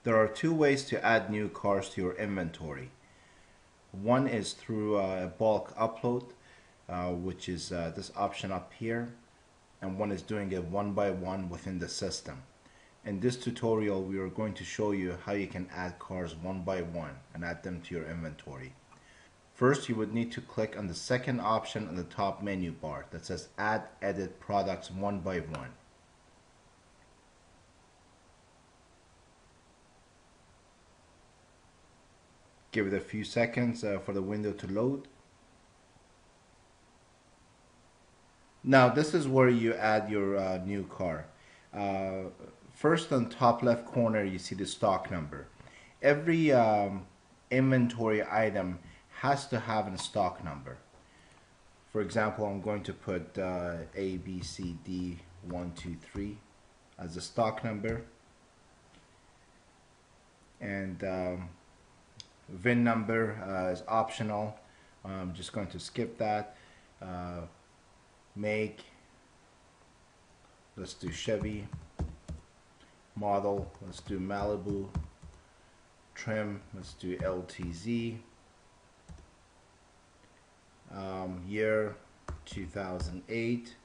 There are two ways to add new cars to your inventory. One is through a bulk upload, which is this option up here, and one is doing it one by one within the system. In this tutorial, we are going to show you how you can add cars one by one and add them to your inventory. First, you would need to click on the second option on the top menu bar that says Add Edit Products One by One. Give it a few seconds for the window to load. Now this is where you add your new car. First, on top left corner you see the stock number. Every inventory item has to have a stock number. For example, I'm going to put A, B, C, D, 1, 2, 3 as a stock number, and VIN number is optional. I'm just going to skip that. Make, let's do Chevy. Model, let's do Malibu. Trim, let's do LTZ. Year 2008.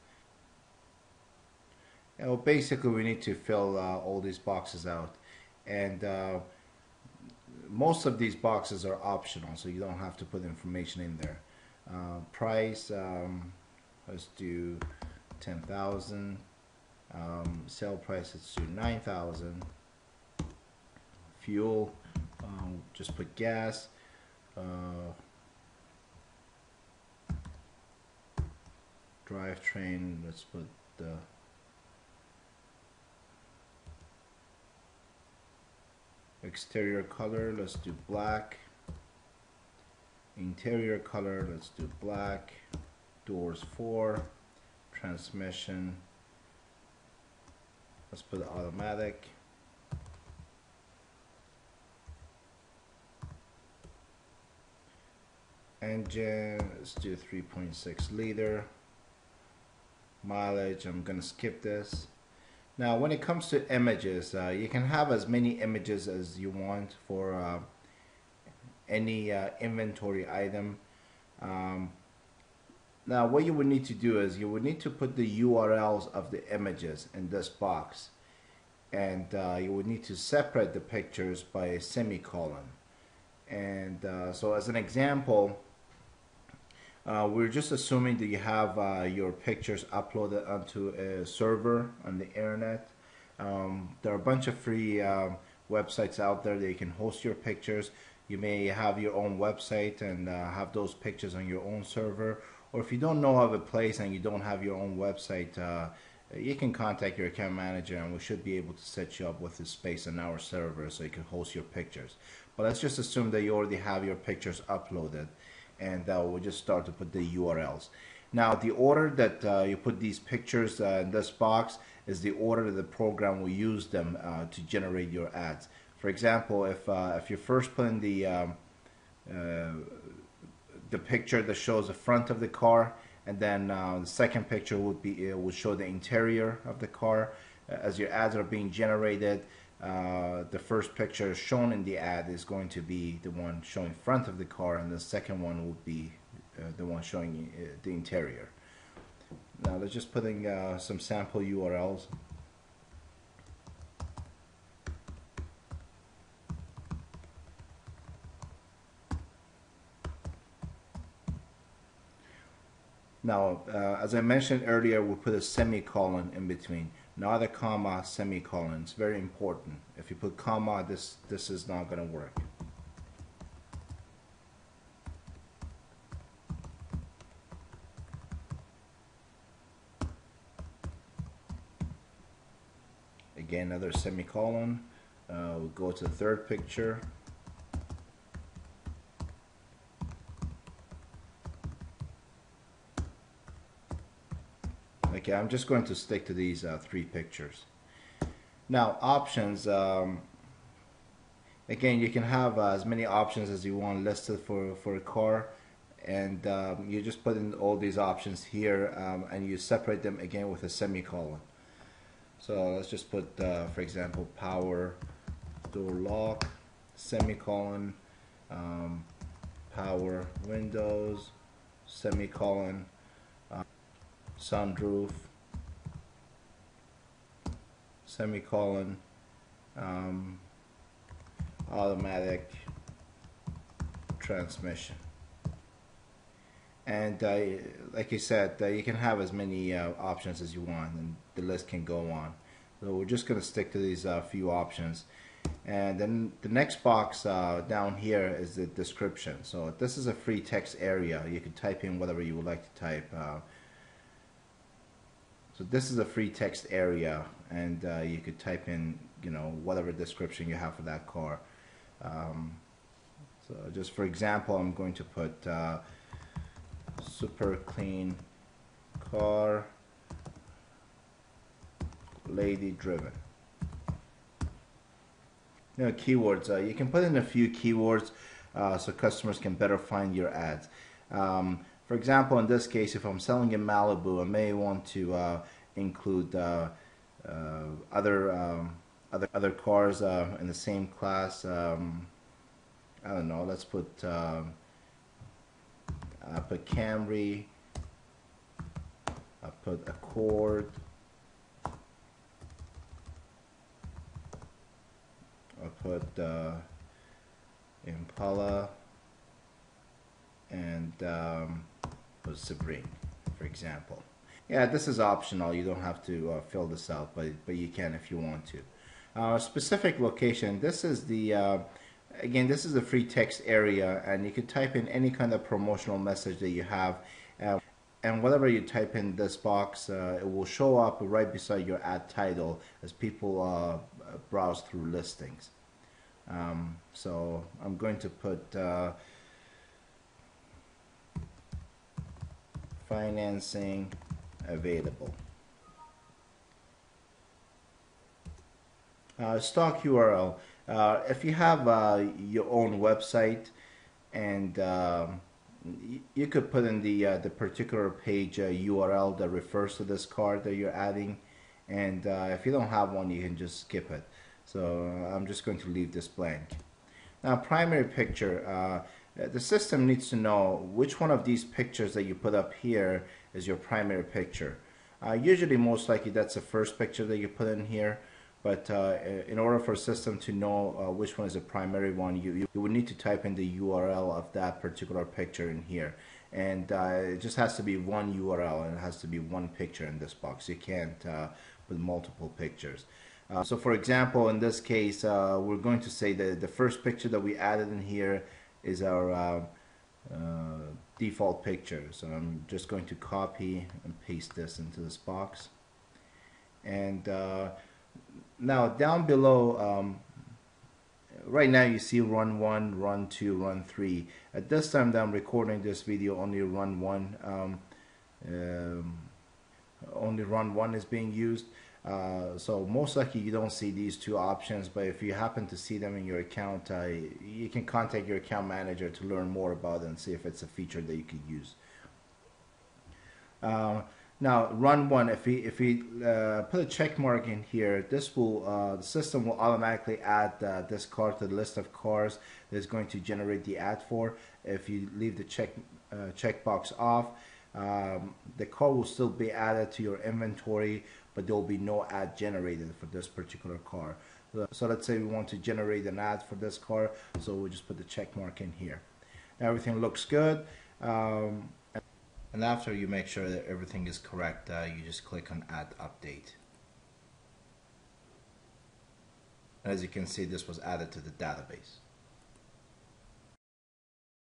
Basically we need to fill all these boxes out, and most of these boxes are optional, so you don't have to put information in there. Price, let's do 10,000. Sale price, let's do 9,000. Fuel, just put gas. Drivetrain, let's put the exterior color, let's do black. Interior color, let's do black. Doors 4. Transmission, let's put automatic. Engine, let's do 3.6 liter. Mileage, I'm gonna skip this. Now when it comes to images, you can have as many images as you want for any inventory item. Now what you would need to do is you would need to put the URLs of the images in this box, and you would need to separate the pictures by a semicolon. And so as an example, we're just assuming that you have your pictures uploaded onto a server on the internet. There are a bunch of free websites out there that you can host your pictures. You may have your own website and have those pictures on your own server. Or if you don't know of a place and you don't have your own website, you can contact your account manager and we should be able to set you up with the space on our server so you can host your pictures. But let's just assume that you already have your pictures uploaded, and we'll just start to put the URLs. Now the order that you put these pictures in this box is the order that the program will use them to generate your ads. For example, if you first put in the picture that shows the front of the car, and then the second picture would be will show the interior of the car. As your ads are being generated, the first picture shown in the ad is going to be the one showing front of the car, and the second one will be the one showing the interior. Now let's just put in some sample URLs. Now, as I mentioned earlier, we'll put a semicolon in between, not a comma, semicolon. It's very important. If you put comma, this is not going to work. Again, another semicolon. We'll go to the third picture. Okay, I'm just going to stick to these three pictures. Now options, again, you can have as many options as you want listed for a car, and you just put in all these options here, and you separate them again with a semicolon. So let's just put, for example, power door lock, semicolon, power windows, semicolon, sunroof, semicolon, automatic transmission. And like I said, you can have as many options as you want, and the list can go on. So we're just going to stick to these few options. And then the next box down here is the description. So this is a free text area. You can type in whatever you would like to type. So this is a free text area, and you could type in, you know, whatever description you have for that car. So just for example, I'm going to put super clean car, lady driven. You know, keywords. You can put in a few keywords so customers can better find your ads. For example, in this case, if I'm selling in Malibu, I may want to include other cars in the same class. I don't know. Let's put Camry. I put Accord. I put Impala, and put Sebring, for example. Yeah, this is optional. You don't have to fill this out, but you can if you want to. Specific location. This is the again, this is the free text area, and you can type in any kind of promotional message that you have. And whatever you type in this box, it will show up right beside your ad title as people browse through listings. So I'm going to put financing available. Stock URL. If you have your own website, and you could put in the particular page URL that refers to this card that you're adding, and if you don't have one, you can just skip it. So I'm just going to leave this blank. Now, primary picture. The system needs to know which one of these pictures that you put up here is your primary picture. Usually, most likely, that's the first picture that you put in here. But in order for a system to know which one is the primary one, you would need to type in the URL of that particular picture in here. And it just has to be one URL, and it has to be one picture in this box. You can't put multiple pictures. So for example, in this case, we're going to say that the first picture that we added in here is our default picture. So I'm just going to copy and paste this into this box. And now down below, right now you see run 1, run 2, run 3. At this time that I'm recording this video, only run 1 is being used. So most likely you don't see these two options, but if you happen to see them in your account, you can contact your account manager to learn more about it and see if it's a feature that you could use. Now, run 1, if we put a check mark in here, this will the system will automatically add this car to the list of cars that is going to generate the ad for. If you leave the checkbox off, the car will still be added to your inventory, but there will be no ad generated for this particular car. So let's say we want to generate an ad for this car, so we'll just put the check mark in here. Now, everything looks good. And after you make sure that everything is correct, you just click on Add Update. As you can see, this was added to the database.